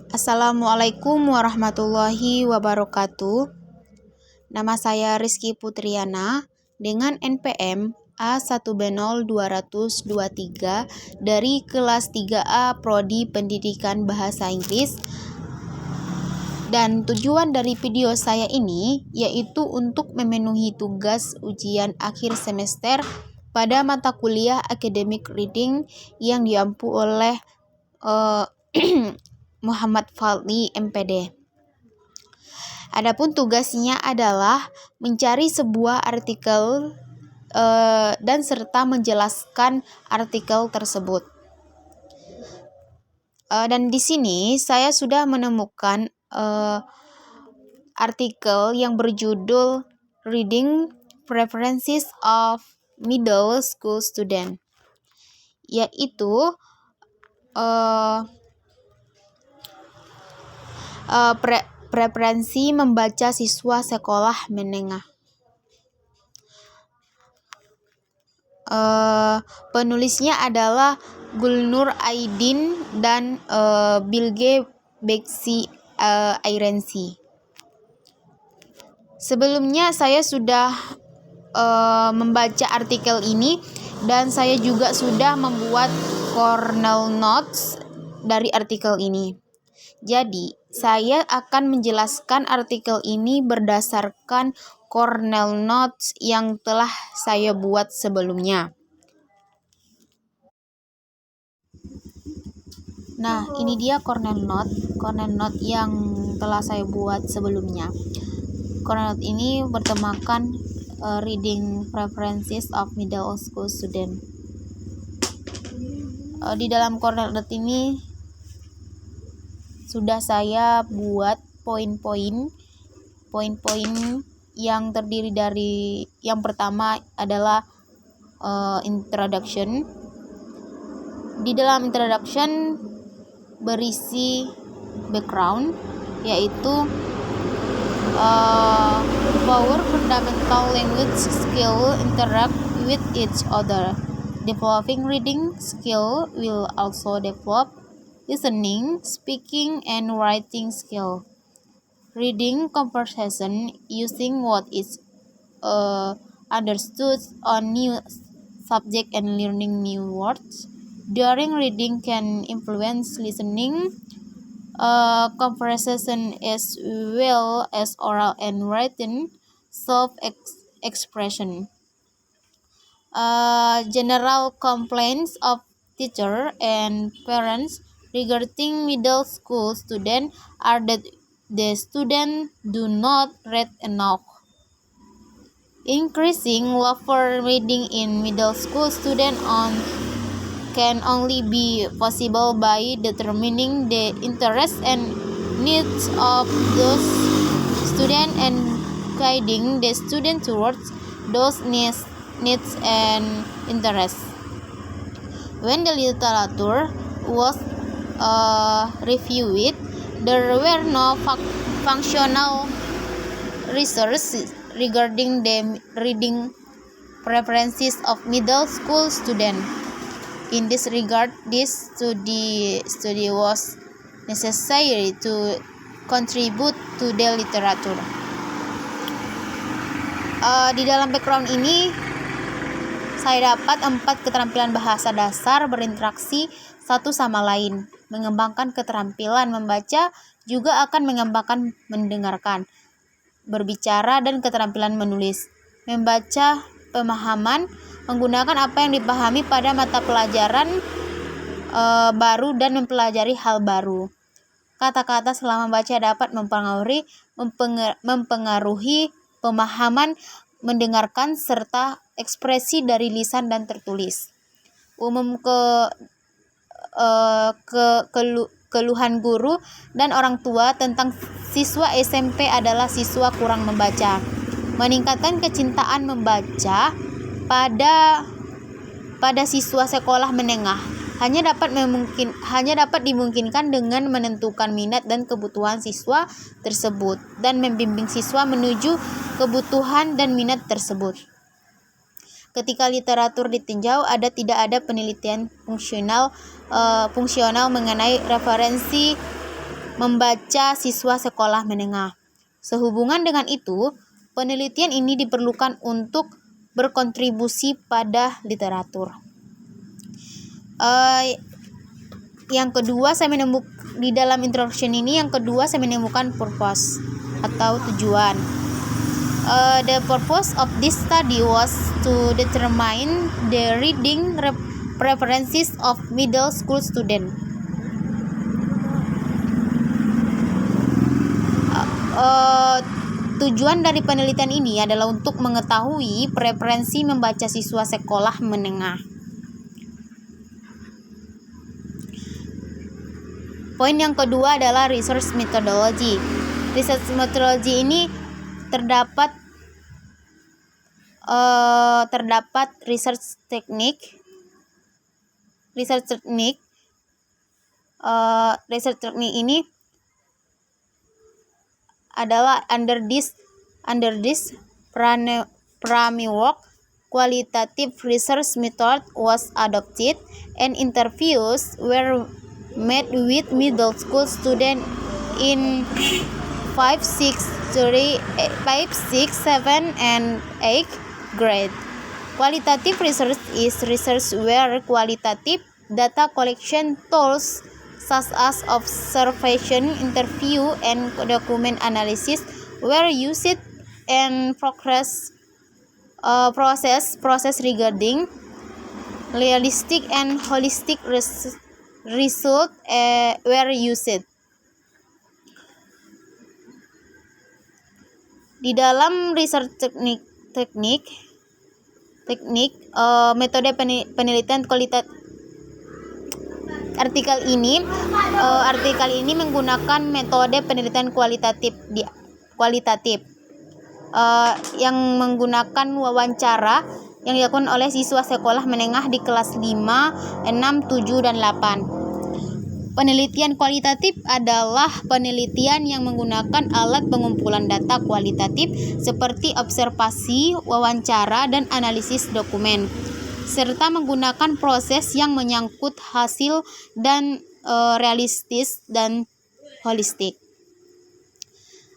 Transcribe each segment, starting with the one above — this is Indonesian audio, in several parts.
Assalamualaikum warahmatullahi wabarakatuh. Nama saya Rizky Putriana dengan NPM A1B0223 dari kelas 3A Prodi Pendidikan Bahasa Inggris. Dan tujuan dari video saya ini yaitu untuk memenuhi tugas ujian akhir semester pada mata kuliah Academic Reading yang diampu oleh Muhammad Fadli MPD. Adapun tugasnya adalah mencari sebuah artikel dan serta menjelaskan artikel tersebut. Dan di sini saya sudah menemukan artikel yang berjudul Reading Preferences of Middle School Student, yaitu preferensi membaca siswa sekolah menengah. Penulisnya adalah Gulnur Aidin dan Bilge Beksi Airensi. Sebelumnya saya sudah membaca artikel ini dan saya juga sudah membuat kernel notes dari artikel ini. Jadi, saya akan menjelaskan artikel ini berdasarkan kernel notes yang telah saya buat sebelumnya. Nah, ini dia kernel note yang telah saya buat sebelumnya. Kernel note ini bertemakan Reading Preferences of Middle School Student. Di dalam kernel note ini sudah saya buat poin-poin yang terdiri dari yang pertama adalah introduction. Di dalam introduction berisi background, yaitu power fundamental language skill interact with each other. Developing reading skill will also develop listening, speaking, and writing skill. Reading comprehension using what is understood on new subject and learning new words. During reading can influence listening comprehension as well as oral and written self-expression. General complaints of teacher and parents regarding middle school students are that the students do not read enough. Increasing love for reading in middle school students can only be possible by determining the interests and needs of those students and guiding the student towards those needs and interests. When the literature was reviewed, there were no functional research regarding the reading preferences of middle school students. In this regard, this study was necessary to contribute to the literature. Di dalam background ini saya dapat 4 keterampilan bahasa dasar berinteraksi satu sama lain. Mengembangkan keterampilan membaca juga akan mengembangkan mendengarkan, berbicara, dan keterampilan menulis. Membaca pemahaman, menggunakan apa yang dipahami pada mata pelajaran baru dan mempelajari hal baru. Kata-kata selama membaca dapat mempengaruhi pemahaman, mendengarkan, serta ekspresi dari lisan dan tertulis. Keluhan guru dan orang tua tentang siswa SMP adalah siswa kurang membaca. Meningkatkan kecintaan membaca pada siswa sekolah menengah hanya dapat dimungkinkan dengan menentukan minat dan kebutuhan siswa tersebut dan membimbing siswa menuju kebutuhan dan minat tersebut. Ketika literatur ditinjau, tidak ada penelitian fungsional mengenai referensi membaca siswa sekolah menengah. Sehubungan dengan itu, penelitian ini diperlukan untuk berkontribusi pada literatur. Yang kedua, saya menemukan di dalam introduction ini, yang kedua saya menemukan purpose atau tujuan. The purpose of this study was to determine the reading preferences of middle school students. Tujuan dari penelitian ini adalah untuk mengetahui preferensi membaca siswa sekolah menengah. Poin yang kedua adalah research methodology. Research methodology ini terdapat research technique. Research technique ini adalah under this framework, qualitative research method was adopted and interviews were made with middle school students in 5, 6, 7, and 8 grade. Qualitative research is research where qualitative data collection tools such as observation, interview, and document analysis were used and process regarding realistic and holistic result were used. Di dalam research teknik metode penelitian kualitatif. Artikel ini menggunakan metode penelitian kualitatif yang menggunakan wawancara yang dilakukan oleh siswa sekolah menengah di kelas 5, 6, 7, dan 8. Penelitian kualitatif adalah penelitian yang menggunakan alat pengumpulan data kualitatif seperti observasi, wawancara, dan analisis dokumen, serta menggunakan proses yang menyangkut hasil dan realistis dan holistik.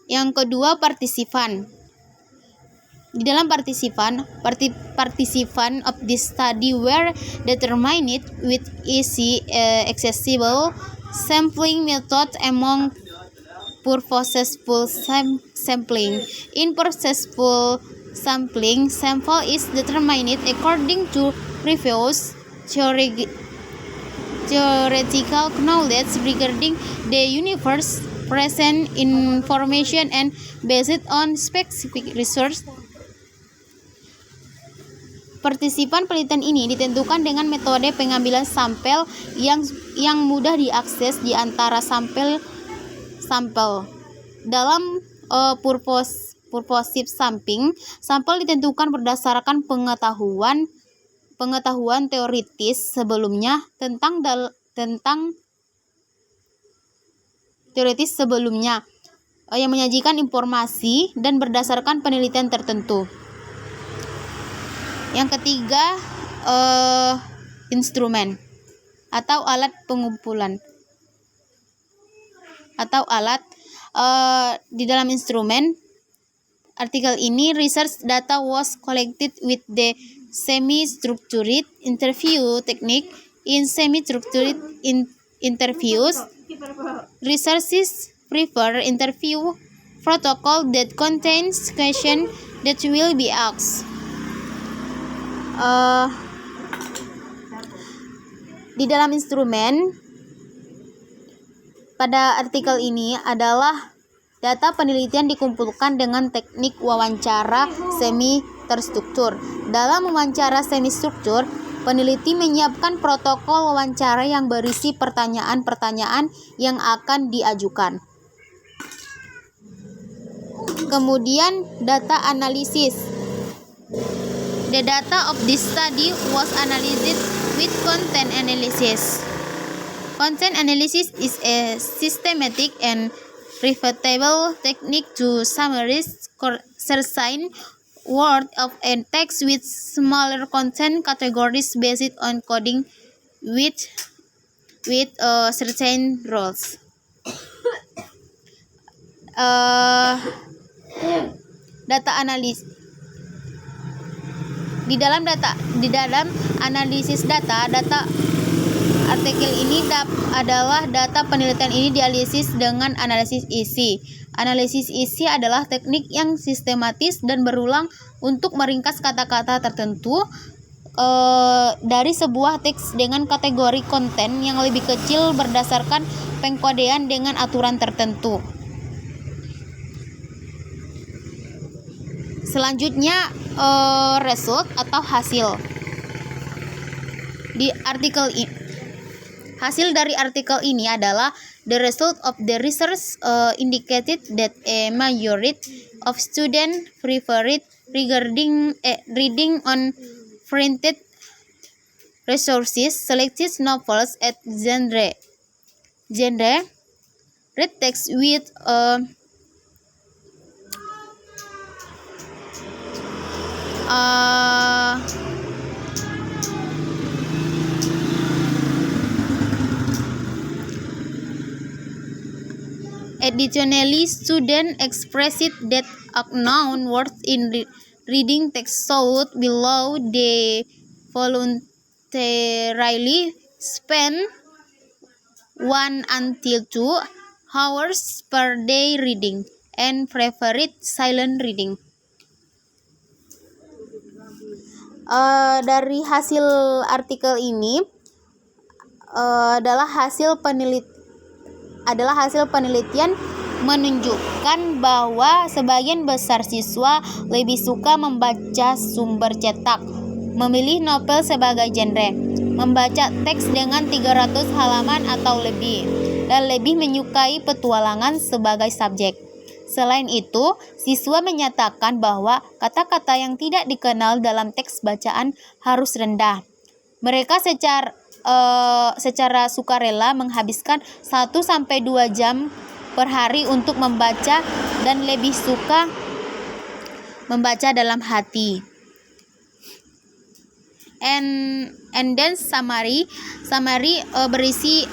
Yang kedua, partisipan. Di dalam partisipan of this study were determined with easy accessible sampling method among purposeful sampling. In purposeful sampling, sample is determined according to previous theoretical knowledge regarding the universe, present information, and based on specific research. Partisipan penelitian ini ditentukan dengan metode pengambilan sampel yang mudah diakses di antara sampel. Dalam purposive sampling, sampel ditentukan berdasarkan pengetahuan teoritis sebelumnya yang menyajikan informasi dan berdasarkan penelitian tertentu. Yang ketiga, instrumen atau alat pengumpulan di dalam instrumen. Artikel ini, research data was collected with the semi-structured interview technique. In semi-structured interviews, researchers prefer interview protocol that contains questions that will be asked. Di dalam instrumen pada artikel ini adalah data penelitian dikumpulkan dengan teknik wawancara semi terstruktur. Dalam wawancara semi struktur, peneliti menyiapkan protokol wawancara yang berisi pertanyaan-pertanyaan yang akan diajukan. Kemudian data analisis. The data of this study was analyzed with content analysis. Content analysis is a systematic and repeatable technique to summarize certain words of a text with smaller content categories based on coding with certain rules. data analis. Di dalam analisis data artikel ini adalah data penelitian ini dianalisis dengan analisis isi. Analisis isi adalah teknik yang sistematis dan berulang untuk meringkas kata-kata tertentu dari sebuah teks dengan kategori konten yang lebih kecil berdasarkan pengkodean dengan aturan tertentu. Selanjutnya result atau hasil. Di artikel ini, hasil dari artikel ini adalah the result of the research indicated that a majority of students preferred reading on printed resources, selected novels at genre read text with additionally, students expressed that unknown words in reading text should below they voluntarily spend 1 until 2 hours per day reading and preferred silent reading. Dari hasil artikel ini adalah hasil penelitian menunjukkan bahwa sebagian besar siswa lebih suka membaca sumber cetak, memilih novel sebagai genre, membaca teks dengan 300 halaman atau lebih, dan lebih menyukai petualangan sebagai subjek. Selain itu, siswa menyatakan bahwa kata-kata yang tidak dikenal dalam teks bacaan harus rendah. Mereka secara sukarela menghabiskan 1-2 jam per hari untuk membaca dan lebih suka membaca dalam hati. And then summary berisi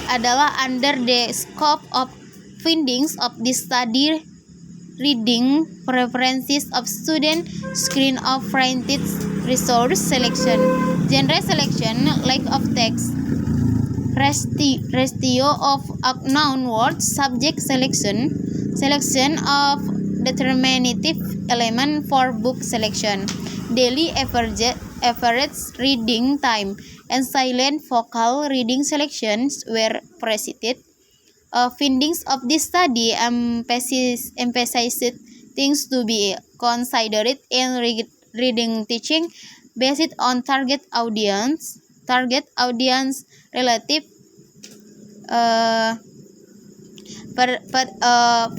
adalah under the scope of findings of this study, reading preferences of student, screen of printed resource selection, genre selection, lack of text, ratio of unknown words, subject selection of determinative element for book selection, daily average reading time, and silent focal reading selections were presented. Findings of this study emphasized things to be considered in reading teaching based on target audience, relative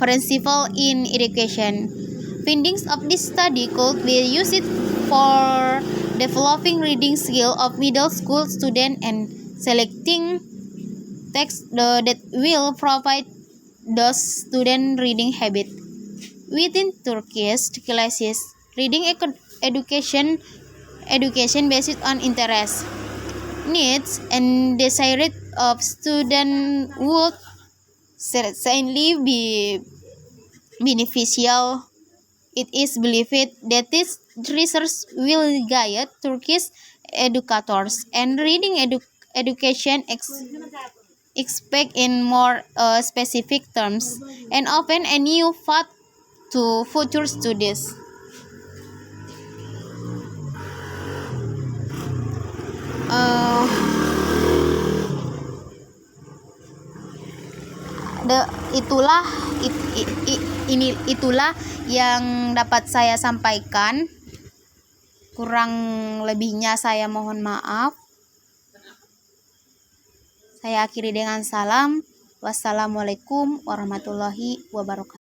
principle in education. Findings of this study could be used for developing reading skill of middle school students and selecting text that will provide those student reading habit. Within Turkish classes, reading education based on interest, needs, and desires of student would certainly be beneficial. It is believed that this research will guide Turkish educators and reading education expect in more specific terms and open a new path to future studies. Itulah yang dapat saya sampaikan. Kurang lebihnya saya mohon maaf. Saya akhiri dengan salam. Wassalamualaikum warahmatullahi wabarakatuh.